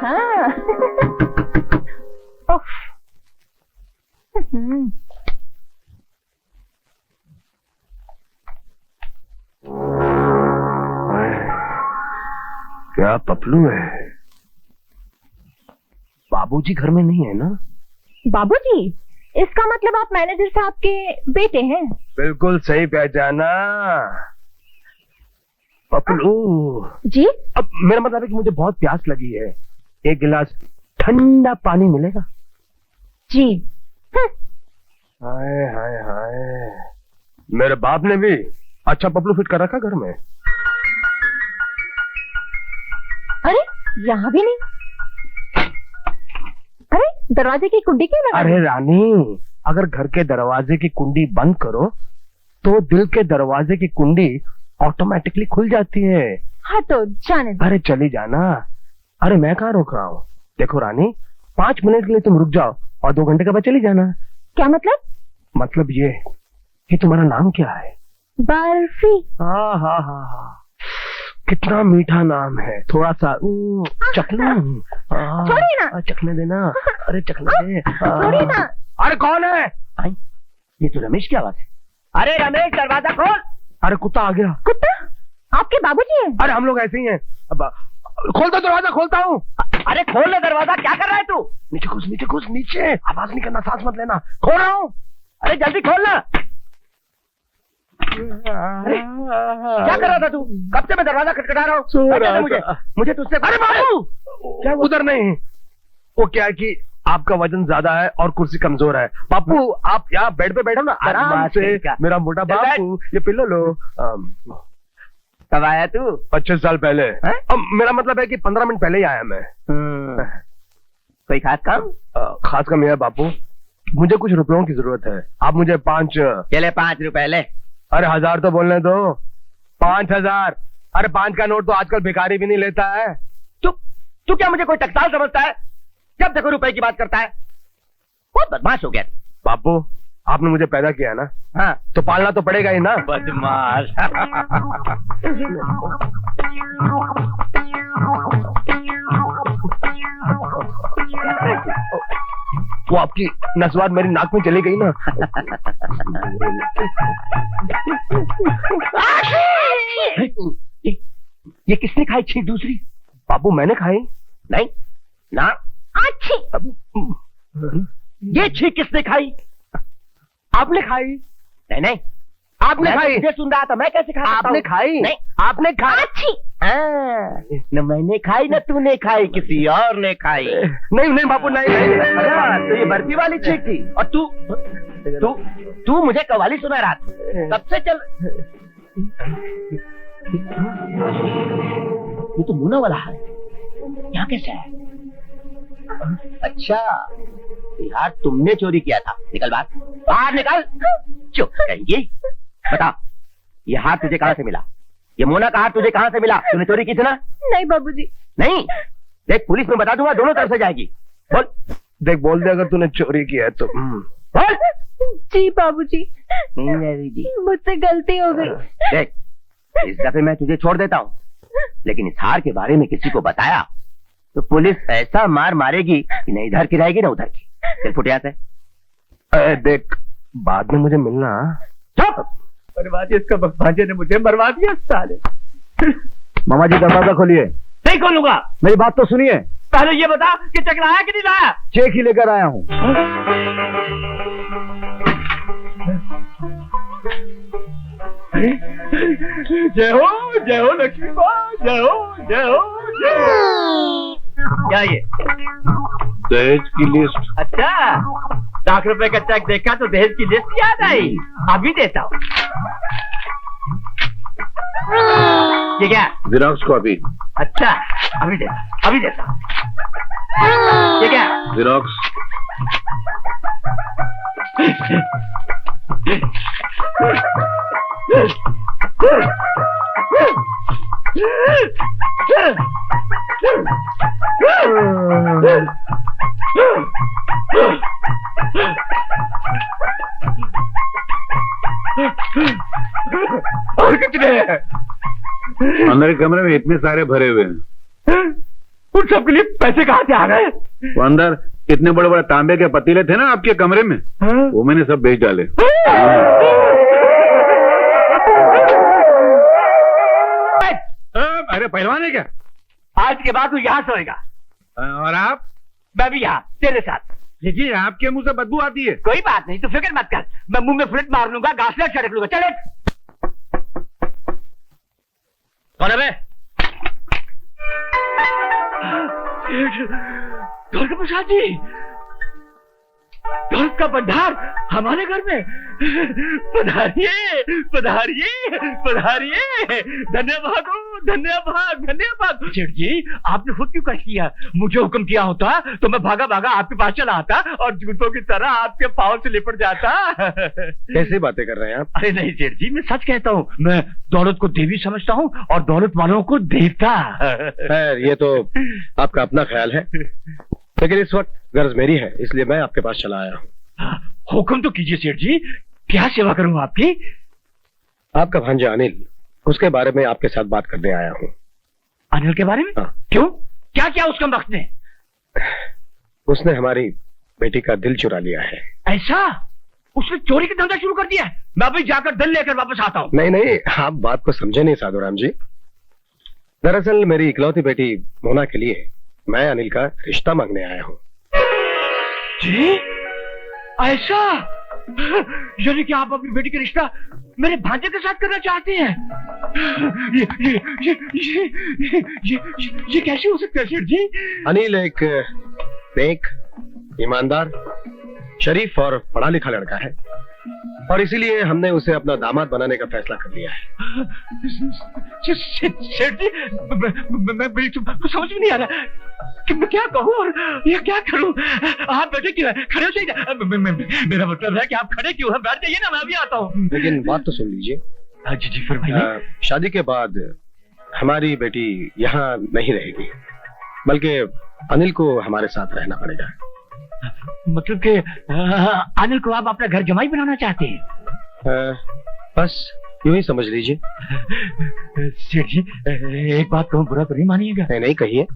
हाँ। उफ। क्या पपलू है? बाबूजी घर में नहीं है ना? बाबूजी? इसका मतलब आप मैनेजर साहब के बेटे हैं? बिल्कुल सही पहचाना पपलू जी। अब मेरा मतलब है कि मुझे बहुत प्यास लगी है, एक गिलास ठंडा पानी मिलेगा? जी। हाय हाय हाय, मेरे बाप ने भी अच्छा पपलू फिट कर रखा घर में। अरे यहाँ भी नहीं। अरे दरवाजे की कुंडी क्यों लगा? अरे रानी, अगर घर के दरवाजे की कुंडी बंद करो तो दिल के दरवाजे की कुंडी ऑटोमेटिकली खुल जाती है। हाँ तो जाने दो। अरे चली जाना। अरे मैं कहाँ रोक रहा हूँ? देखो रानी, 5 मिनट के लिए तुम रुक जाओ और 2 घंटे के बाद चली जाना। क्या मतलब? मतलब ये कि तुम्हारा नाम क्या है? बर्फी। हाँ हाँ हाँ हाँ, कितना मीठा नाम है। थोड़ा सा चखना। छोड़िए ना। चखने देना। अरे चखने दे। छोड़िए ना। अरे कौन है? ये तो रमेश की आवाज है। अरे रमेश, दरवाजा खोल। अरे कुत्ता आ गया। कुत्ता? आपके बाबूजी हैं? अरे हम लोग ऐसे ही हैं। अब खोल दो दरवाजा, खोलता हूँ। अरे खोल ले दरवाजा, क्या कर रहा है तू? नीचे घुस, नीचे घुस, नीचे। आवाज नहीं करना, सांस मत लेना। खोल रहा हूँ। अरे जल्दी खोलना। क्या कर रहा था तू? कब से मैं दरवाजा खटखटा रहा हूँ? मुझे तुझसे। अरे बाबू, क्या उधर नहीं? वो क्या है कि आपका वजन ज्यादा है और कुर्सी कमजोर है। बापू आप यहाँ बेड पे बैठो ना आराम से। मेरा मोटा बापू, ये पिल्लो लो। कब आया तू? 25 साल पहले। अब मेरा मतलब है कि 15 मिनट पहले ही आया मैं। कोई खास काम? खास काम यह है बापू, मुझे कुछ रुपयों की जरूरत है। आप मुझे 5 चले 5 रुपए ले। अरे 1000 तो बोलने दो। 5000। अरे 5 का नोट तो आजकल भिखारी भी नहीं लेता है। तू क्या मुझे कोई टकसाल समझता है? जब देखो रुपए की बात करता है। बहुत बदमाश हो गया। बापू आपने मुझे पैदा किया ना, हाँ तो पालना तो पड़ेगा ही ना। बदमाश। वो आपकी नस्वाद मेरी नाक में चली गई ना। ये किसने खाई? छी दूसरी? बापू मैंने खाई नहीं ना। अच्छी। ये छी किसने खाई? आपने खाई? नहीं नहीं, आपने खाई? मुझे सुन रहा था, मैं कैसे खा सकता आपने हूँ? खाई? नहीं, आपने खाई? अच्छी। न मैंने खाई न तूने खाई, किसी और ने खाई। नहीं नहीं बापू, नहीं नहीं। अच्छा, तो ये बर्फी वाली चीज थी। और तू मुझे कवाली सुना रहा था। कब से चल? ये तो मुन्ना वाला है। यहाँ कैसे है? अच्छा यार, तुमने चोरी किया था। निकल बाहर निकल। चुप कहिए। बता, ये हाथ तुझे कहाँ से मिला? ये मोना का हाथ तुझे कहाँ से मिला? तूने चोरी की थी ना? नहीं बाबूजी। नहीं, देख पुलिस में बता दूंगा, दोनों तरफ से जाएगी। बोल। देख बोल दे अगर तूने चोरी की है तो। बोल। जी बाबूजी, मुझसे गलती हो गई। देख, इस दफे मैं तुझे छोड़ देता हूँ, लेकिन इस हार के बारे में किसी को बताया तो पुलिस ऐसा मार मारेगी कि न इधर की रहेगी न उधर की। चल फुट यहाँ से। देख, बाद में मुझे मिलना। चुप। बर्बादी, इसका भांजे ने मुझे मरवा दिया साले। मामा जी दरवाजा खोलिए। नहीं खोलूंगा। मेरी बात तो सुनिए। पहले ये बता कि चेक लाया कि नहीं लाया? चेक ही लेकर आया हूँ। जय हो लक्ष्मी माँ, जय हो जय हो जय हो। क्या ये? दहेज की लिस्ट। अच्छा, ₹1,00,000 का चेक देखा तो दहेज की लिस्ट याद आई। अभी देता हूँ। ये क्या? Xerox copy. अच्छा, अभी देता हूँ। ये क्या? जेरॉक्स। और कितने हैं? अंदर के कमरे में इतने सारे भरे हुए हैं। उन सब के लिए पैसे कहाँ से आ गए? वो अंदर इतने बड़े बड़े तांबे के पतीले थे ना आपके कमरे में, वो मैंने सब बेच डाले। अरे पहलवान है क्या? आज के बाद तू यहाँ सोएगा और आप? मैं भी यहाँ तेरे साथ। देखिए आपके मुंह से बदबू आती है। कोई बात नहीं, तू फिक्र मत कर, मैं मुंह में फ्लिट मार लूंगा, घासलेट छिड़क लूंगा। चले। कौन है बे? दुर्गा प्रसाद जी, दौलत का भंडार हमारे घर में। पधारिए पधारिए पधारिए। धन्यवाद धन्यवाद धन्यवाद। सेठ जी, आपने खुद क्यों कष्ट किया? मुझे हुक्म किया होता तो मैं भागा भागा आपके पास चला आता और जूतों की तरह आपके पाँव से लिपट जाता। कैसी बातें कर रहे हैं आप? अरे नहीं सेठ जी, मैं सच कहता हूँ। मैं दौलत को देवी समझता हूँ और दौलत वालों को देवता। खैर, ये तो आपका अपना ख्याल है, लेकिन इस वक्त गर्ज मेरी है, इसलिए मैं आपके पास चला आया हूँ। हुक्म तो कीजिए सेठ जी, क्या सेवा करूँ आपकी? आपका भांजा अनिल, उसके बारे में आपके साथ बात करने आया हूँ। अनिल के बारे में? हाँ। क्यों? क्या क्या उसका वक्त ने? उसने हमारी बेटी का दिल चुरा लिया है। ऐसा? उसने चोरी का धंधा शुरू कर दिया है? मैं अभी जाकर दिल लेकर वापस आता हूँ। नहीं नहीं, आप बात को समझे नहीं साधुराम जी। दरअसल मेरी इकलौती बेटी मोना के लिए मैं अनिल का रिश्ता मांगने आया हूँ। जी? ऐसा? यानी कि आप अपनी बेटी का रिश्ता मेरे भांजे के साथ करना चाहते हैं? ये कैसे हो सकता है सेठ जी? अनिल एक नेक, ईमानदार, शरीफ और पढ़ा लिखा लड़का है, और इसीलिए हमने उसे अपना दामाद बनाने का फैसला कर लिया है। सेठ जी, मैं समझ में नहीं आ रहा कि मैं क्या कहूँ और ये क्या करूँ। आप बैठे क्यों हैं? खड़े हो जाइए। मेरा मतलब है कि आप खड़े क्यों हैं? बैठ जाइए ना, मैं भी आता हूँ। लेकिन बात तो सुन लीजिए। जी जी फरमाइए। शादी के बाद हमारी बेटी यहाँ नहीं रहेगी, बल्कि अनिल को हमारे साथ रहना पड़ेगा। मतलब कि अनिल को आप अपना घर जमाई बनाना चाहते हैं? बस यूं ही समझ लीजिए। सेठ जी, एक बात कहूँ, बुरा तो नहीं मानिएगा? नहीं नहीं, कहिए।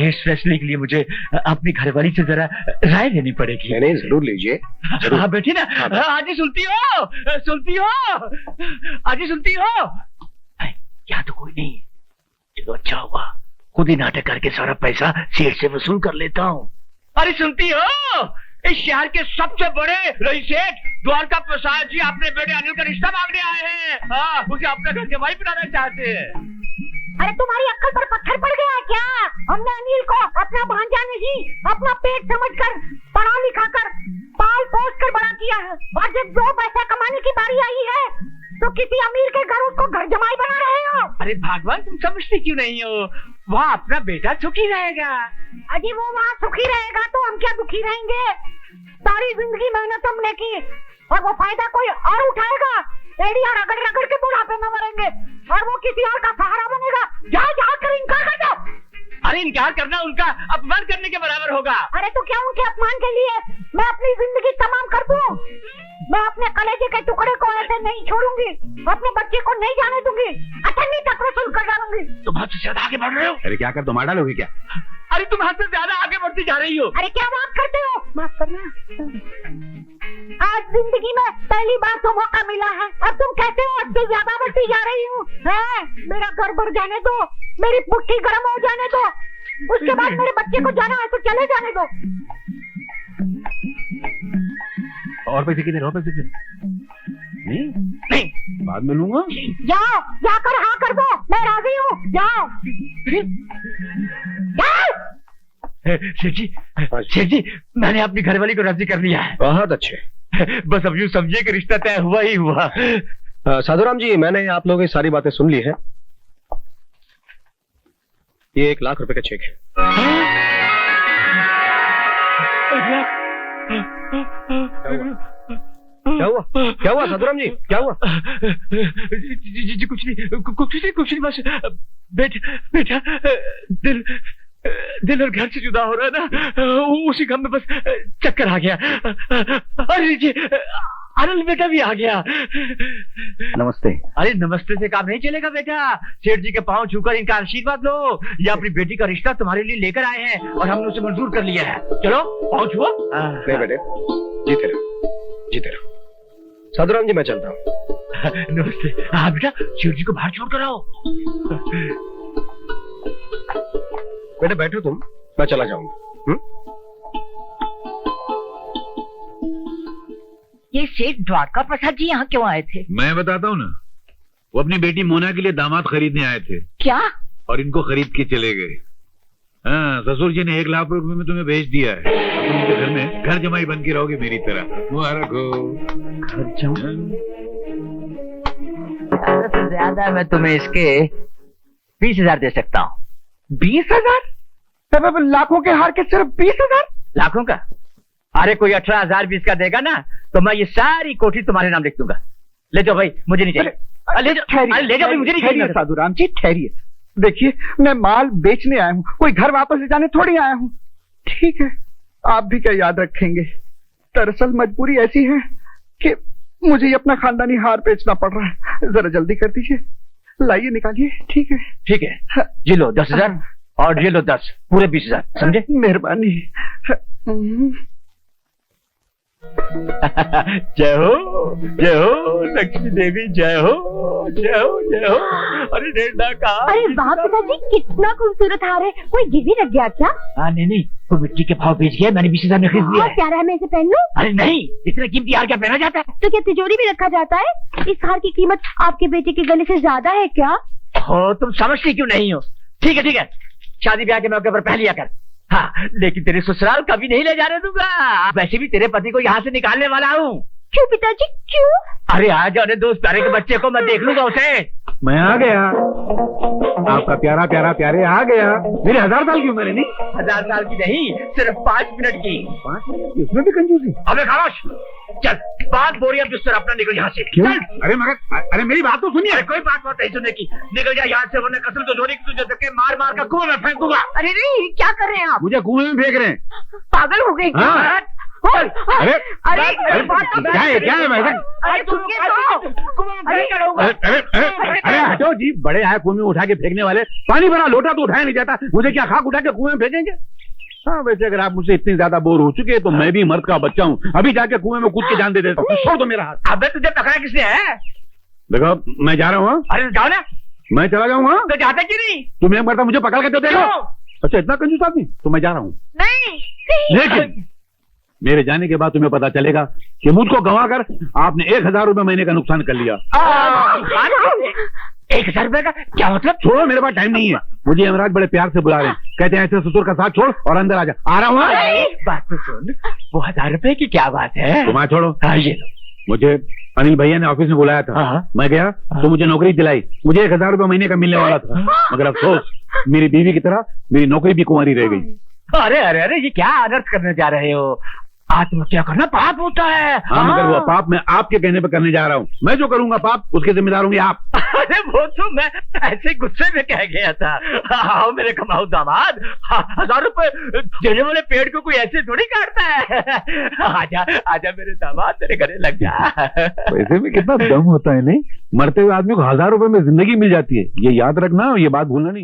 इस फैसले के लिए मुझे अपनी घरवाली से जरा राय लेनी पड़ेगी। नहीं नहीं, जरूर लीजिए। हाँ बैठिए ना। आज ही सुनती हो, सुनती हो, आज ही सुनती हो। यहाँ तो कोई नहीं। चलो अच्छा हुआ, खुद ही नाटक करके सारा पैसा सेठ से वसूल कर लेता हूँ। अरे सुनती हो, इस शहर के सबसे बड़े रईस सेठ द्वारका प्रसाद जी अपने बेटे अनिल का रिश्ता मांगने आए हैं। हाँ, उसे अपना घर जमाई बनाना चाहते हैं। अरे तुम्हारी अक्ल पर पत्थर पड़ गया क्या? हमने अनिल को अपना भांजा नहीं, अपना पेट समझकर पढ़ा लिखा कर पाल पोस कर बड़ा किया है, और जब 2 पैसा कमाने की बारी आई है तो किसी अमीर के घर उसको घर जमाई बना रहे हो। अरे भगवान, तुम समझती क्यों नहीं हो? वहाँ अपना बेटा सुखी रहेगा। अजी वो वहाँ सुखी रहेगा तो हम क्या दुखी रहेंगे? सारी जिंदगी मेहनत हमने की और वो फायदा कोई और उठाएगा। एड़ियां रगड़ रगड़ के बुढ़ापे में मरेंगे और वो किसी और का सहारा बनेगा। जाओ जाओ कर इनकार कर दो। अरे इनकार करना उनका अपमान करने के बराबर होगा। अरे तो क्या उनके अपमान के लिए मैं अपनी जिंदगी तमाम कर दूं? मैं अपने कलेजे के टुकड़े को ऐसे नहीं छोड़ूंगी, अपने बच्चे को नहीं जाने दूंगी, अठन्नी तक वसूल कर डालूंगी। तुम हद से ज्यादा आगे बढ़ रहे हो। अरे क्या कर, तुम मार डालोगे क्या? अरे तुम हद से ज्यादा आगे बढ़ती जा रही हो। अरे क्या बात करते हो? माफ करना, आज जिंदगी में पहली बार तो मौका मिला है और तुम कहते हो हद से ज्यादा बढ़ती जा रही हूँ। मेरा घर भर जाने दो, मेरी पुट्ठी गर्म हो जाने दो, उसके बाद मेरे बच्चे को जाना है तो चले जाने दो। और पैसे कितने? और पैसे कितने? नहीं, बाद में लूंगा। जाओ, जाकर हाँ कर दो, मैं राजी हूँ। जाओ सेठ जी, मैंने अपनी घरवाली को राजी कर लिया है। बहुत अच्छे। बस अब यूँ समझिए कि रिश्ता तय हुआ ही हुआ। साधुराम जी, मैंने आप लोगों की सारी बातें सुन ली है। ये 1 लाख रुपए का चेक है। क्या हुआ? क्या हुआ साधुराम जी, क्या हुआ? जी कुछ नहीं, बस बेटा दिल और घर से जुदा हो रहा है ना, उसी गम में बस चक्कर आ गया। अरे जी अनिल बेटा भी आ गया। नमस्ते। अरे नमस्ते से काम नहीं चलेगा बेटा, सेठ जी के पांव छूकर इनका आशीर्वाद लो। ये अपनी बेटी का रिश्ता तुम्हारे लिए लेकर आए हैं और हमने उसे मंजूर कर लिया है। चलो पांव छुओ। नहीं बेटे, जीते रहो, जीते रहो। साधुराम जी मैं चलता हूँ। नमस्ते। हाँ बेटा, सेठ जी को बाहर छोड़ कर आओ। बेटे बैठो तुम, मैं चला जाऊंगा। ये सेठ द्वारका प्रसाद जी यहाँ क्यों आए थे? मैं बताता हूँ ना, वो अपनी बेटी मोना के लिए दामाद खरीदने आए थे क्या? और इनको खरीद के चले गए। हाँ, ससुर जी ने 1 लाख रुपए में तुम्हें भेज दिया है। तुम उनके घर में घर जमाई बन के रहोगे मेरी तरह। मुबारक हो। घर जाऊं? ज्यादा से ज्यादा मैं तुम्हें इसके 20,000 दे सकता हूँ। 20,000? लाखों के हार के सिर्फ 20,000? लाखों का? अरे कोई 18,000 भी इसका देगा ना तो मैं ये सारी कोठी तुम्हारे नाम लिख दूंगा। ले जाओ भाई, मुझे नहीं चाहिए। ले जाओ, अरे ले जाओ भाई, मुझे नहीं चाहिए। साधुराम जी ठहरिए, देखिए मैं माल बेचने आया हूँ, कोई घर वापस ले जाने थोड़ी आया हूँ। ठीक है, आप भी क्या याद रखेंगे। दरअसल मजबूरी ऐसी है कि मुझे ये अपना खानदानी हार बेचना पड़ रहा है। जरा जल्दी कर दीजिए, लाइए निकालिए। ठीक है ठीक है, ये लो 10,000 और ये लो 10, पूरे 20,000, समझे? मेहरबानी। जय हो लक्ष्मी देवी, जय हो जय हो जय हो। अरे डेढ़ का। अरे वाह पिताजी, कितना खूबसूरत हार है। कोई गिरवी रख गया क्या? हाँ नहीं, वो मिट्टी के भाव बेच गया, मैंने 20,000 में खरीद लिया और है। प्यारा है, मैं इसे पहन लूं? अरे नहीं, इतने कीमती हार क्या पहना जाता है? तो क्या तिजोरी में रखा जाता है? इस हार की कीमत आपके बेटे के गले से ज्यादा है क्या? हो, तुम समझती क्यों नहीं हो? ठीक है, शादी ब्याह के मौके पर पहन लिया कर। हाँ, लेकिन तेरे ससुराल कभी नहीं ले जाने दूंगा। वैसे भी तेरे पति को यहाँ से निकालने वाला हूँ। क्यों पिताजी, क्यों? अरे आ जाने दो उस प्यारे के बच्चे को, मैं देख लूंगा उसे। मैं आ गया, आपका प्यारा प्यारा प्यारे आ गया। मेरे 1000 साल की उम्र है। नहीं 1000 साल की नहीं, सिर्फ 5 मिनट की। 5 मिनट की, उसमें भी कंजूसी। अबे खामोश, चल 5 बोरियां बिस्तर अपना निकल यहाँ से। क्यों? चल। अरे मगर, अरे मेरी बात तो सुनिए। अरे कोई बात नहीं सुनने की, निकल जा यहाँ से, वरना कसम तो जोड़ी की तुझे धक्के मार मार कर कुएं में फेंक दूंगा। अरे नहीं, क्या कर रहे हैं आप? मुझे कुएं में फेंक रहे हैं। पागल हो गए क्या? हाँ। अरे अरे क्या है वैसा? अरे सुनिए तो। अरे हटो जी, बड़े आए कुएं में उठा के फेंकने वाले। पानी भरा लोटा तो उठाया नहीं जाता, मुझे क्या खाक उठा के कुएं में फेंकेंगे? हाँ, वैसे अगर आप मुझसे इतनी ज्यादा बोर हो चुके हैं तो मैं भी मर्द का बच्चा हूँ, अभी जाके कुएं में कूद के जान दे देता हूँ। छोड़ दो मेरा हाथ। अबे तुझे पकड़ा किसने है? देखो मैं जा रहा हूँ। अरे जाओ ना। मैं चला जाऊंगा। तो जाता क्यों नहीं? तुम एक मरता मुझे पकड़ के तो देखो। अच्छा, इतना कंजूस आदमी? तो मैं जा रहा हूँ। नहीं लेकिन मेरे जाने के बाद तुम्हें पता चलेगा कि मुझको गंवाकर आपने 1,000 रुपए महीने का नुकसान कर लिया। 1,000 रुपए का क्या मतलब? छोड़ो, मेरे पास टाइम नहीं है। मुझे यमराज बड़े प्यार से बुला रहे हैं, कहते हैं ऐसे ससुर का साथ छोड़ और अंदर आ जा। आ रहा हूँ। बात तो सुन, वो 1000 रुपए की क्या बात है? तुम छोड़ो। हाँ, ये लो। मुझे अनिल भैया ने ऑफिस में बुलाया था। हाँ। मैं गया तो मुझे नौकरी दिलाई। मुझे 1,000 रुपए महीने का मिलने वाला था, मगर अफसोस मेरी बीवी की तरह मेरी नौकरी भी कुंवारी रह गई। अरे ये क्या अनर्थ करने जा रहे हो? आत्महत्या करना पाप होता है। हाँ, मगर वो पाप मैं आपके कहने पर करने जा रहा हूँ। मैं जो करूंगा पाप, उसके जिम्मेदार होंगे आप। अरे वो तो मैं ऐसे गुस्से में कह गया था। हाँ, मेरे कमाऊ दामाद, 1000 रुपए देने वाले पेड़ को कोई ऐसे थोड़ी काटता है। आजा मेरे दामाद, तेरे गले लग जा। पैसे में कितना दम होता है। नहीं, मरते हुए आदमी को 1000 रुपए में जिंदगी मिल जाती है। ये याद रखना, ये बात भूलना नहीं।